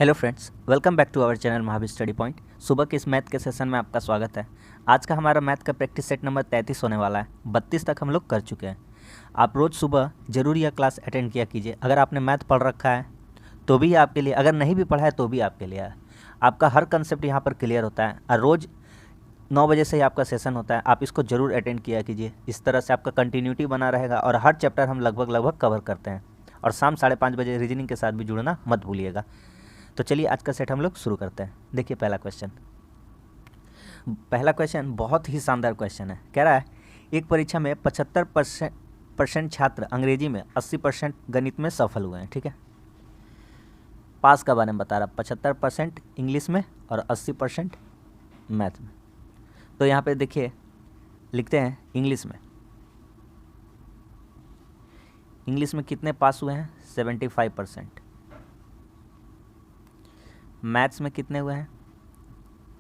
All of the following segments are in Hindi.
Hello friends, welcome back to our channel Mahavir study point. सुबह के इस मैथ के सेशन में आपका स्वागत है। आज का हमारा मैथ का प्रैक्टिस सेट नंबर 33 होने वाला है। 32 तक हम लोग कर चुके हैं। आप रोज़ सुबह जरूर यह क्लास अटेंड किया कीजिए। अगर आपने मैथ पढ़ रखा है तो भी आपके लिए, अगर नहीं भी पढ़ा है तो भी आपके लिए है। आपका हर कंसेप्ट यहाँ पर क्लियर होता है और रोज़ 9 बजे से ही आपका सेशन होता है। आप इसको ज़रूर अटेंड किया कीजिए। इस तरह से आपका कंटिन्यूटी बना रहेगा और हर चैप्टर हम लगभग कवर करते हैं। और शाम 5:30 बजे रीजनिंग के साथ भी जुड़ना मत भूलिएगा। तो चलिए आज का सेट हम लोग शुरू करते हैं। देखिए पहला क्वेश्चन बहुत ही शानदार क्वेश्चन है। कह रहा है एक परीक्षा में 75% छात्र अंग्रेजी में, 80% गणित में सफल हुए हैं। ठीक है, पास का बारे में बता रहा, 75% इंग्लिश में और 80% मैथ में। तो यहाँ पे देखिए लिखते हैं इंग्लिश में कितने पास हुए हैं? 75%। मैथ्स में कितने हुए हैं?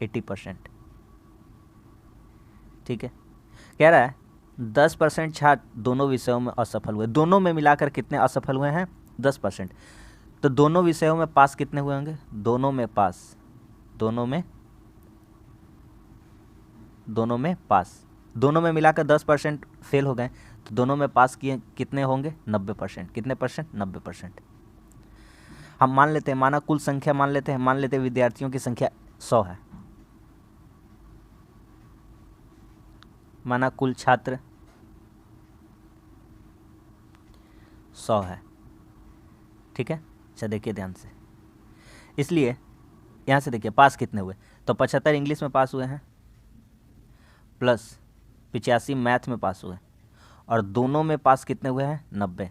80%। ठीक है, कह रहा है 10% छात्र दोनों विषयों में असफल हुए। दोनों में मिलाकर कितने असफल हुए हैं? 10%। तो दोनों विषयों में पास कितने हुए होंगे? दोनों में पास दोनों में मिलाकर 10% फेल हो गए। तो दोनों में पास किए कितने होंगे? 90%। कितने परसेंट? 90%। हम मान लेते हैं, मान लेते हैं विद्यार्थियों की संख्या 100 है। माना कुल छात्र 100 है। ठीक है, अच्छा देखिए ध्यान से। इसलिए यहाँ से देखिए पास कितने हुए, तो 75 इंग्लिश में पास हुए हैं प्लस 85 मैथ में पास हुए, और दोनों में पास कितने हुए हैं? 90।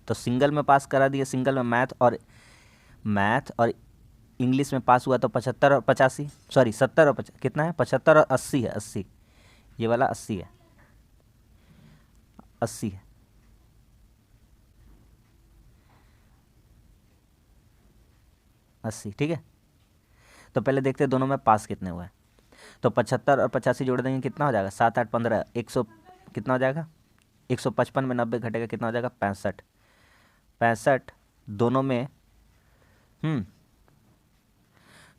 तो सिंगल में पास करा दिए, सिंगल में मैथ और इंग्लिश में पास हुआ तो 75 और 85, सॉरी 70 और 50, कितना है? 75 और 80 है। 80, ये वाला 80 है। 80 है। ठीक है, तो पहले देखते हैं दोनों में पास कितने हुए हैं। तो 75 और 85 जोड़ देंगे, कितना हो जाएगा? 7 8 15 100, कितना हो जाएगा? 155 में 90 घटेगा, कितना हो जाएगा? 65 दोनों में।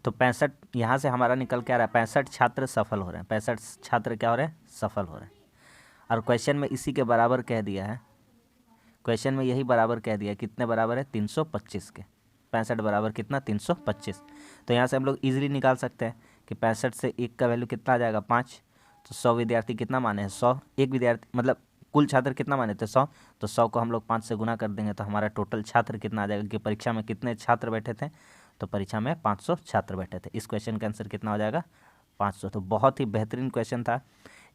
तो 65 यहाँ से हमारा निकल के आ रहा है 65 छात्र सफल हो रहे हैं। 65 छात्र क्या हो रहे हैं? सफल हो रहे हैं। और क्वेश्चन में इसी के बराबर कह दिया है, क्वेश्चन में यही बराबर कह दिया है। कितने बराबर है? 325 के। 65 बराबर कितना? 325। तो यहाँ से हम लोग इजीली निकाल सकते हैं कि 65 से 1 का वैल्यू कितना आ जाएगा? 5। तो 100 विद्यार्थी कितना माने हैं? 100। एक विद्यार्थी मतलब कुल छात्र कितना माने थे? 100। तो 100 को हम लोग 5 से गुना कर देंगे तो हमारा टोटल छात्र कितना आ जाएगा कि परीक्षा में कितने छात्र बैठे थे? तो परीक्षा में 500 छात्र बैठे थे। इस क्वेश्चन का आंसर कितना हो जाएगा? 500। तो बहुत ही बेहतरीन क्वेश्चन था,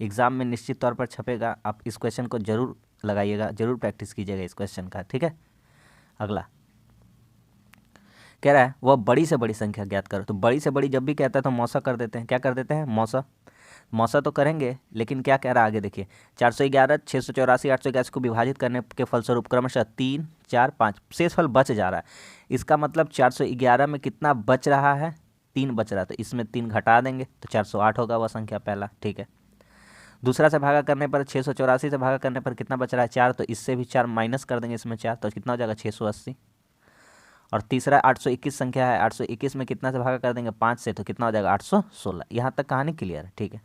एग्ज़ाम में निश्चित तौर पर छपेगा। आप इस क्वेश्चन को जरूर लगाइएगा, जरूर प्रैक्टिस कीजिएगा इस क्वेश्चन का। ठीक है, अगला कह रहा है वह बड़ी से बड़ी संख्या ज्ञात करो। तो बड़ी से बड़ी जब भी कहता है तो मौसा कर देते हैं। क्या कर देते हैं? मौसा तो करेंगे, लेकिन क्या कह रहा है आगे देखिए। 411, 684, 881 को विभाजित करने के फलस्वरूप क्रमशः 3, 4, 5 शेषफल बच जा रहा है। इसका मतलब 411 में कितना बच रहा है? 3 बच रहा है। तो इसमें 3 घटा देंगे तो 408 होगा वह संख्या पहला। ठीक है, दूसरा से भागा करने पर 684 से भागा करने पर कितना बच रहा है? 4। तो इससे भी 4 माइनस कर देंगे इसमें 4, तो कितना हो जाएगा? 680। और तीसरा 821 संख्या है, 821 में कितना से भागा कर देंगे? 5 से, तो कितना हो जाएगा? 816। यहाँ तक कहानी क्लियर है। ठीक है,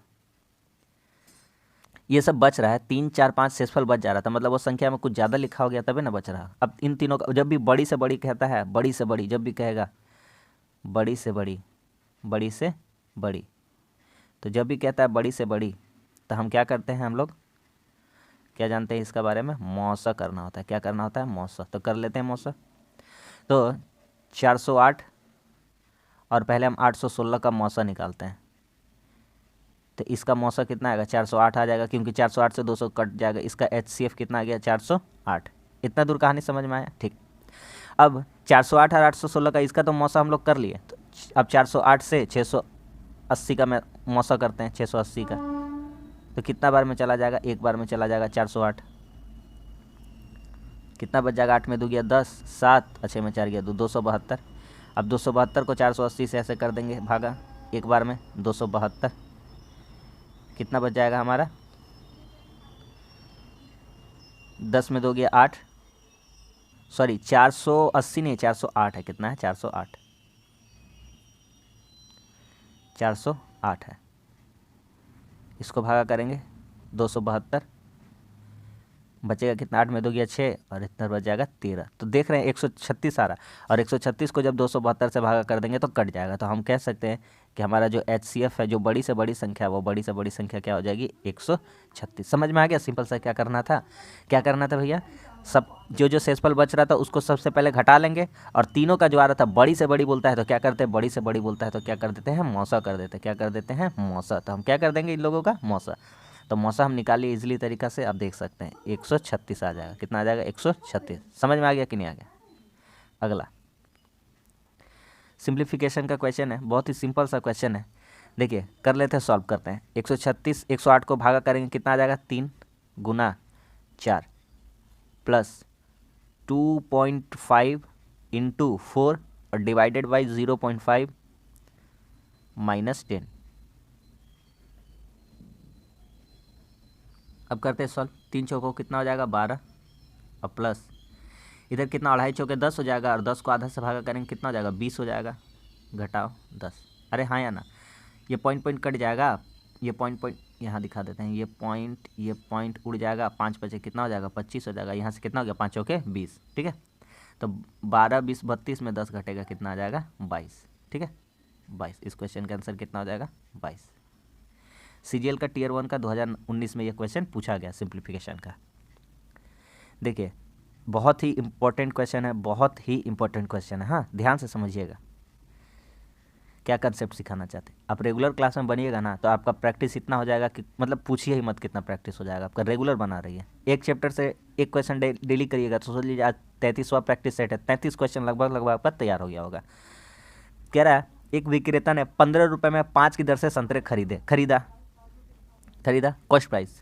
ये सब बच रहा है। 3, 4, 5 शेषफल बच जा रहा था, मतलब वो संख्या में कुछ ज़्यादा लिखा हो गया तभी ना बच रहा। अब इन तीनों का जब भी बड़ी से बड़ी कहता है, बड़ी से बड़ी जब भी कहेगा, बड़ी से बड़ी, तो जब भी कहता है बड़ी से बड़ी, तो हम क्या करते हैं? हम लोग क्या जानते हैं इसका बारे में? मौसा करना होता है। क्या करना होता है? मौसा। तो कर लेते हैं मौसा। तो 408 और पहले हम 816 का मौसा निकालते हैं। तो इसका मौसा कितना आएगा? 408 आ जाएगा, क्योंकि 408 से 200 कट जाएगा। इसका HCF कितना आ गया? 408। इतना दूर कहानी समझ में आया? ठीक। अब 408 और 816 का इसका तो मौसा हम लोग कर लिए। तो अब 408 से 680 का मौसा करते हैं। 680 का तो कितना बार में चला जाएगा? एक बार में चला जाएगा 408। कितना बच जाएगा? 8 में 2 गया 10, 7 अच्छे में 4 गया 2, 272। अब 272 को 480 से ऐसे कर देंगे भागा एक बार में, 272। कितना बच जाएगा हमारा? 10 में 2 गया 8, सॉरी 480 नहीं 408 है। कितना है? 408। 408 है। इसको भागा करेंगे 272, बचेगा कितना, 8 में 2 गया 6 और इतना बच जाएगा 13। तो देख रहे हैं 136 आ रहा, और 136 को जब 272 से भागा कर देंगे तो कट जाएगा। तो हम कह सकते हैं कि हमारा जो HCF है, जो बड़ी से बड़ी संख्या है, वो बड़ी से बड़ी संख्या क्या हो जाएगी, 136। समझ में आ गया? सिंपल सा क्या करना था, क्या करना था भैया, सब जो शेषफल बच रहा था उसको सबसे पहले घटा लेंगे, और तीनों का जो आ रहा था बड़ी से बड़ी बोलता है तो क्या करते हैं, बड़ी से बड़ी बोलता है तो क्या कर देते हैं, मौसा कर देते हैं। क्या कर देते हैं, मौसा। तो हम क्या कर देंगे इन लोगों का, मौसा। तो मौसा हम निकालिए इजीली तरीका से, आप देख सकते हैं 136 आ जाएगा। कितना आ जाएगा, 136। समझ में आ गया कि नहीं आ गया? अगला सिंप्लीफिकेशन का क्वेश्चन है, बहुत ही सिंपल सा क्वेश्चन है। देखिए कर लेते हैं, सॉल्व करते हैं। 136 108 को भागा करेंगे कितना आ जाएगा, 3 गुना 4 प्लस 2.5 इंटू 4 और डिवाइडेड बाई 0.5 माइनस 10। अब करते हैं सॉल्व। 3 चौकों कितना हो जाएगा, 12 और प्लस इधर कितना, 2.5 चौके 10 हो जाएगा, और 10 को आधा से भागा करेंगे कितना हो जाएगा, 20 हो जाएगा, घटाओ 10। अरे हाँ या ना, ये पॉइंट कट जाएगा, ये पॉइंट यहाँ दिखा देते हैं, ये पॉइंट उड़ जाएगा, 5 बचे कितना हो जाएगा, 25 हो जाएगा। यहाँ से कितना हो गया, 5 चौके 20, ठीक है। तो 12 20 32 में 10 घटेगा, कितना आ जाएगा, 22, ठीक है, 22। इस क्वेश्चन का आंसर कितना हो जाएगा, 22। CGL का Tier 1 का 2019 में ये क्वेश्चन पूछा गया सिंप्लीफिकेशन का। देखिए बहुत ही इंपॉर्टेंट क्वेश्चन है, बहुत ही इंपॉर्टेंट क्वेश्चन है। हाँ ध्यान से समझिएगा क्या कंसेप्ट सिखाना चाहते हैं। आप रेगुलर क्लास में बनिएगा ना तो आपका प्रैक्टिस इतना हो जाएगा कि मतलब पूछिए ही मत कितना प्रैक्टिस हो जाएगा आपका, रेगुलर बना रही है। एक चैप्टर से एक क्वेश्चन डेली करिएगा तो सोच लीजिए आज 33वां प्रैक्टिस सेट है, 33 क्वेश्चन लगभग आपका तैयार हो गया होगा। कह रहा है एक विक्रेता ने 15 रुपये में 5 की दर से संतरे खरीदा कॉस्ट प्राइस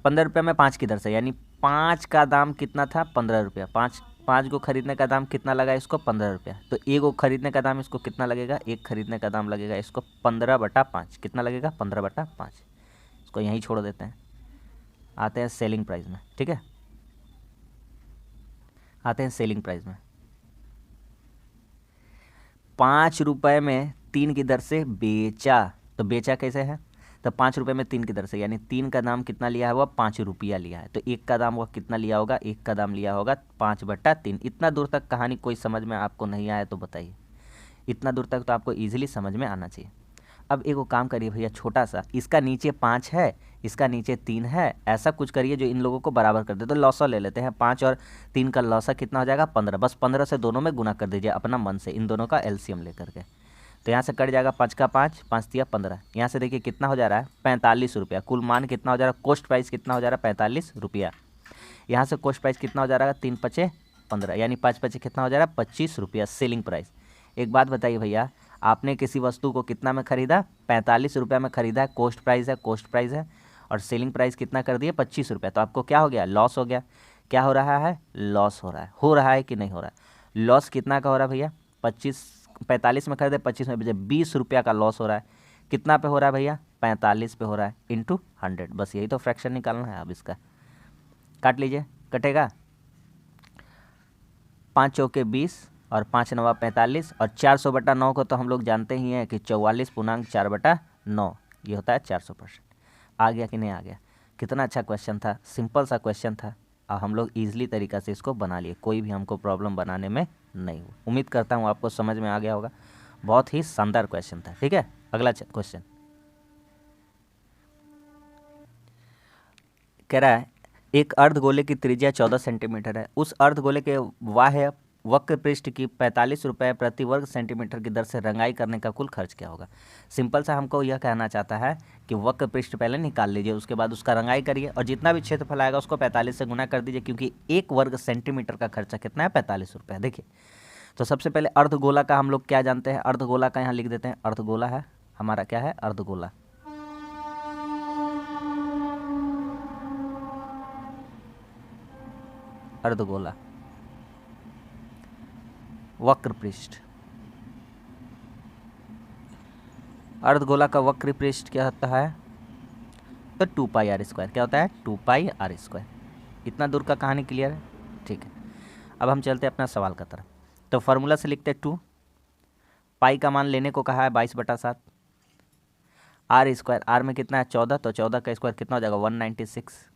15 रुपये में 5 की दर से, यानी 5 का दाम कितना था, 15 रुपया। 5 को खरीदने का दाम कितना लगा इसको, 15 रुपया। तो एक को खरीदने का दाम इसको कितना लगेगा, एक खरीदने का दाम लगेगा इसको 15/5। कितना लगेगा, 15/5। इसको यहीं छोड़ देते हैं, आते हैं सेलिंग प्राइस में, ठीक है, आते हैं सेलिंग प्राइस में। 5 रुपये में 3 की दर से बेचा, तो बेचा कैसे है, तो 5 रुपये में 3 की दर से, यानी 3 का दाम कितना लिया है, वह 5 रुपया लिया है। तो एक का दाम वह कितना लिया होगा, एक का दाम लिया होगा 5/3। इतना दूर तक कहानी कोई समझ में आपको नहीं आया तो बताइए, इतना दूर तक तो आपको ईजिली समझ में आना चाहिए। अब एक काम करिए भैया, छोटा सा, इसका नीचे 5 है, इसका नीचे 3 है, ऐसा कुछ करिए जो इन लोगों को बराबर कर दे। तो लॉसा ले लेते हैं, 5 और 3 का लॉसा कितना हो जाएगा, 15। बस 15 से दोनों में गुना कर दीजिए अपना मन से, इन दोनों का LCM लेकर के। तो यहाँ से कट जाएगा 5 का 5, 5 तिया 15। यहाँ से देखिए कितना हो जा रहा है, 45 रुपया। कुल मान कितना हो जा रहा है, कॉस्ट प्राइस कितना हो जा रहा है, 45 रुपया। यहाँ से कॉस्ट प्राइस कितना हो जा रहा है, 3 पचे 15, यानी 5 पचे कितना हो जा रहा है, 25 रुपया सेलिंग प्राइस। एक बात बताइए भैया, आपने किसी वस्तु को कितना में खरीदा, 45 रुपया में खरीदा है, कॉस्ट प्राइस है, और सेलिंग प्राइस कितना कर दिए, 25 रुपया। तो आपको क्या हो गया, लॉस हो गया। क्या हो रहा है, लॉस हो रहा है कि नहीं हो रहा है। लॉस कितना का हो रहा है भैया, 45 में खरीदे, 25 में बेचे, 20 रुपया का लॉस हो रहा है। कितना पे हो रहा है भैया, 45 पे हो रहा है, इंटू 100। बस यही तो फ्रैक्शन निकालना है। अब इसका काट लीजिए, कटेगा 5 चौके 20 और 5 नवा 45, और 400/9 को तो हम लोग जानते ही हैं कि 44.4/9 ये होता है 400%। आ गया कि नहीं आ गया? कितना अच्छा क्वेश्चन था, सिंपल सा क्वेश्चन था, और हम लोग ईजिली तरीक़ा से इसको बना लिए, कोई भी हमको प्रॉब्लम बनाने में नहीं हुआ। उम्मीद करता हूँ आपको समझ में आ गया होगा। बहुत ही शानदार क्वेश्चन था, ठीक है। अगला क्वेश्चन कह रहा है एक अर्धगोले की त्रिज्या 14 सेंटीमीटर है, उस अर्धगोले के बाह्य वक्र पृष्ठ की 45 रुपये प्रति वर्ग सेंटीमीटर की दर से रंगाई करने का कुल खर्च क्या होगा। सिंपल सा हमको यह कहना चाहता है कि वक्र पृष्ठ पहले निकाल लीजिए, उसके बाद उसका रंगाई करिए, और जितना भी क्षेत्रफल आएगा उसको 45 से गुना कर दीजिए, क्योंकि 1 वर्ग सेंटीमीटर का खर्चा कितना है, 45 रुपये। देखिए तो सबसे पहले अर्धगोला का हम लोग क्या जानते हैं, अर्धगोला का यहाँ लिख देते हैं। अर्धगोला है हमारा, क्या है, अर्धगोला। अर्धगोला वक्र पृष्ठ, अर्धगोला का वक्र पृष्ठ क्या होता है, तो 2πr²। क्या होता है, 2πr²। इतना दूर का कहानी क्लियर है, ठीक है। अब हम चलते हैं अपना सवाल का तरफ। तो फार्मूला से लिखते हैं 2 पाई का मान लेने को कहा है 22/7। आर स्क्वायर, आर में कितना है 14, तो 14 का स्क्वायर कितना हो जाएगा 196।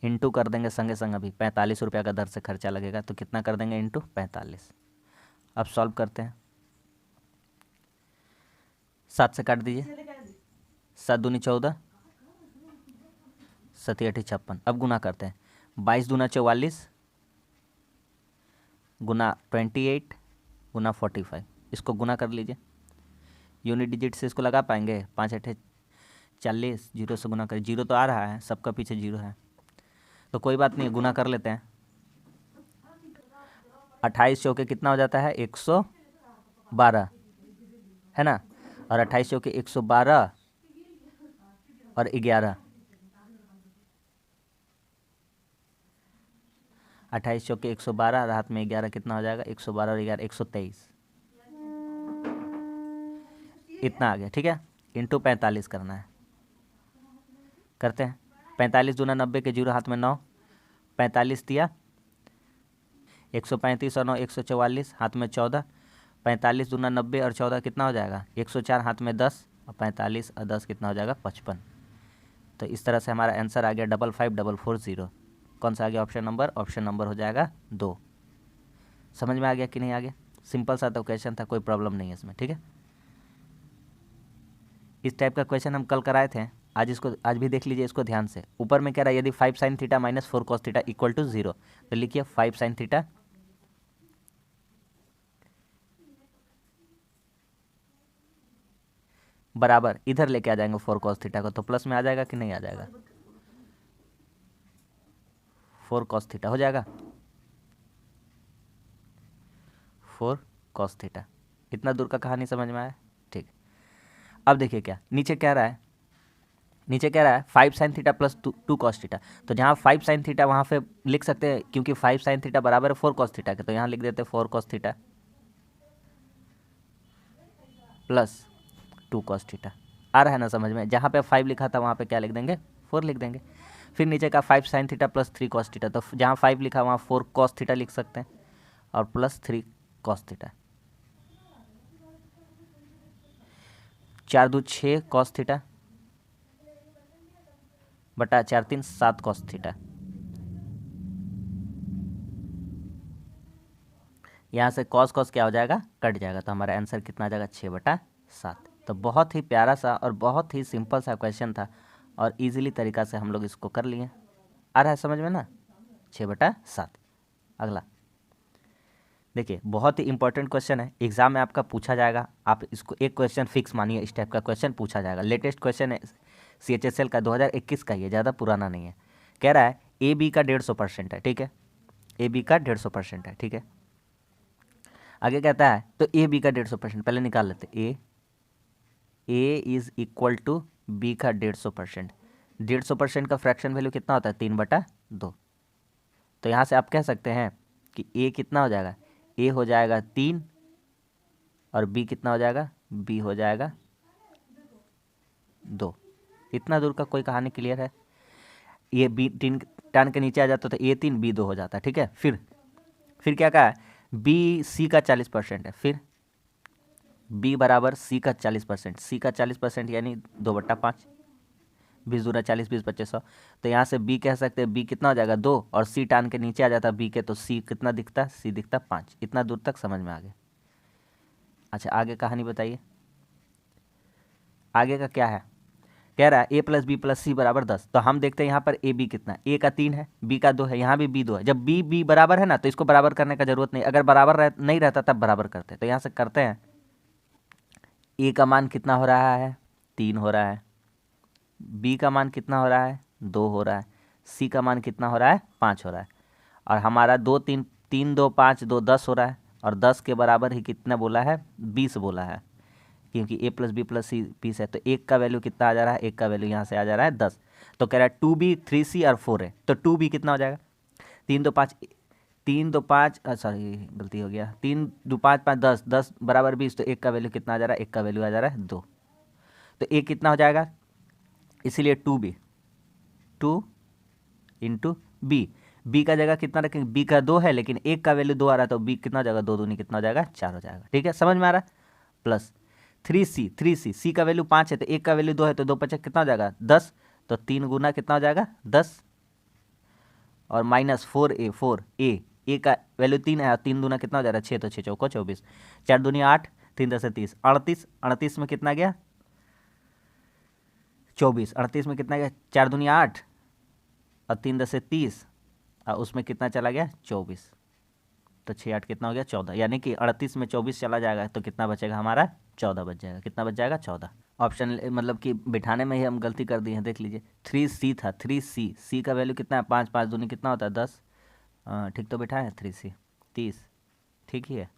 इंटू कर देंगे संगे संग, अभी 45 रुपये का दर से खर्चा लगेगा, तो कितना कर देंगे इंटू 45। अब सॉल्व करते हैं, 7 से काट दीजिए, 7 दूनी 14, 7 8 56। अब गुना करते हैं, 22 दूना 44 गुना 28 गुना 45, इसको गुना कर लीजिए। यूनिट डिजिट से इसको लगा पाएंगे, 5 8 40, जीरो से गुना करें, जीरो तो आ रहा है, सबका पीछे जीरो है, तो कोई बात नहीं, गुना कर लेते हैं। 28 चौके कितना हो जाता है 112, है ना, और 28 चौके 112 और 11, 28 चौके 112, रात में 11 कितना हो जाएगा 112 और 11 123, इतना आ गया। ठीक है, इंटू 45 करना है, करते हैं। 45 दूना 90 के जीरो हाथ में 9, 45 दिया 135 और 9 144, हाथ में 14, 45 दूना 90 और 14 कितना हो जाएगा 104, हाथ में 10, और 45 और 10 कितना हो जाएगा 55। तो इस तरह से हमारा आंसर आ गया 55440। कौन सा आ गया ऑप्शन नंबर? ऑप्शन नंबर हो जाएगा 2। समझ में आ गया कि नहीं आ गया? सिंपल सा तो क्वेश्चन था, कोई प्रॉब्लम नहीं है इसमें। ठीक है, इस टाइप का क्वेश्चन हम कल कराए थे, आज भी देख लीजिए इसको ध्यान से। ऊपर में कह रहा है यदि 5 sin theta minus 4 cos theta equal to 0, तो लिखिए 5 sin थीटा बराबर, इधर लेके आ जाएंगे 4 cos थीटा को, तो प्लस में आ जाएगा कि नहीं आ जाएगा? 4 cos थीटा हो जाएगा, 4 cos थीटा। इतना दूर का कहानी समझ में आया? ठीक, अब देखिए क्या नीचे कह रहा है, नीचे कह रहा है 5 sin theta plus 2 cos theta. तो जहाँ 5 sin थीटा वहाँ पे लिख सकते हैं, क्योंकि 5 sin थीटा बराबर है 4 cos थीटा के, तो यहाँ लिख देते हैं 4 cos theta plus 2 cos theta. आ रहा है ना समझ में? जहाँ पे 5 लिखा था वहाँ पे क्या लिख देंगे 4 लिख देंगे। फिर नीचे का 5 sin theta plus 3 cos theta, तो जहाँ 5 लिखा वहाँ 4 cos थीटा लिख सकते हैं और plus 3 cos theta. 4 2 6 cos theta बटा 4 3 7 cos थीटा। यहाँ से cos cos क्या हो जाएगा कट जाएगा, तो हमारा आंसर कितना आ जाएगा 6/7। तो बहुत ही प्यारा सा और बहुत ही सिंपल सा क्वेश्चन था, और इजीली तरीका से हम लोग इसको कर लिए। आ रहा है समझ में ना? 6/7। अगला देखिए, बहुत ही इंपॉर्टेंट क्वेश्चन है, एग्जाम में आपका पूछा जाएगा। आप इसको एक क्वेश्चन फिक्स मानिए, इस टाइप का क्वेश्चन पूछा जाएगा। लेटेस्ट क्वेश्चन है, CHSL का 2021 का ही है, ज़्यादा पुराना नहीं है। कह रहा है AB का 150% है, ठीक है, AB का 150% है, ठीक है। आगे कहता है तो AB का 150%, पहले निकाल लेते। A is equal to B का 150%। 150% का फ्रैक्शन वैल्यू कितना होता है 3/2। तो यहाँ से आप कह सकते हैं कि A कितना हो जाएगा, A हो जाएगा 3 और B कितना हो जाएगा, B हो जाएगा 2। इतना दूर का कोई कहानी क्लियर है? ये B 3 टन के नीचे आ जाता तो A 3 B 2 हो जाता, ठीक है। फिर क्या कहा है, B C का 40% है, फिर B बराबर C का 40%, C का 40% यानी 2/5, 20 दूना 40, 20 25 100। तो यहाँ से B कह सकते हैं, B कितना हो जाएगा 2, और C टान के नीचे आ जाता B के, तो C कितना दिखता, C दिखता 5। इतना दूर तक समझ में आ गया? अच्छा, आगे कहानी बताइए, आगे का क्या है? कह रहा है A + B + C बराबर 10। तो हम देखते हैं यहाँ पर A B कितना, A का 3 है, B का 2 है, यहाँ भी B 2 है। जब B बराबर है ना, तो इसको बराबर करने का जरूरत नहीं, अगर बराबर नहीं रहता तब बराबर करते। तो यहाँ से करते हैं, A का मान कितना हो रहा है 3 हो रहा है, B का मान कितना हो रहा है 2 हो रहा है, C का मान कितना हो रहा है 5 हो रहा है, और हमारा 2 3 3 2 5 2 10 हो रहा है, और 10 के बराबर ही कितना बोला है 20 बोला है, क्योंकि A + B + C 20 है। तो 1 का वैल्यू कितना आ जा रहा है, 1 का वैल्यू यहाँ से आ जा रहा है 10। तो कह रहा है 2B 3C और 4 है, तो 2B कितना हो जाएगा 3 2 5 सॉरी गलती हो गया, 3 2 5 5 10 10 बराबर 20। तो 1 का वैल्यू कितना आ जा रहा है, 1 का वैल्यू आ जा रहा है 2। तो A कितना हो जाएगा, इसीलिए 2B 2 × B। बी का जगह कितना रखेंगे, बी का 2 है लेकिन एक का वैल्यू 2 आ रहा है तो बी कितना हो जाएगा, 2 दूनी कितना हो जाएगा, 4 हो जाएगा। ठीक है, समझ में आ रहा है। प्लस 3c, सी का वैल्यू 5 है तो एक का वैल्यू 2 है तो 2 5 कितना हो जाएगा, 10, तो 3 गुना कितना हो जाएगा, 10, और माइनस 4a का वैल्यू 3 है, 3 दूना कितना हो जा रहा है, 6, तो 6 चौको 24, 4 दूनी 8, 3 10 30, 38 में कितना गया, 24, 38 में कितना गया, 4 दूनी 8 और 3 10 30, और उसमें कितना चला गया, 24, तो 6 8 कितना हो गया, 14, यानी कि 38 में 24 चला जाएगा तो कितना बचेगा हमारा, 14 बच जाएगा। कितना बच जाएगा, 14। ऑप्शन मतलब कि बिठाने में ही हम गलती कर दी है, देख लीजिए। 3c था, 3c, सी का वैल्यू कितना है, 5, 5 दूनी कितना होता है, 10, ठीक तो बिठाए 3c, 30, ठीक ही है,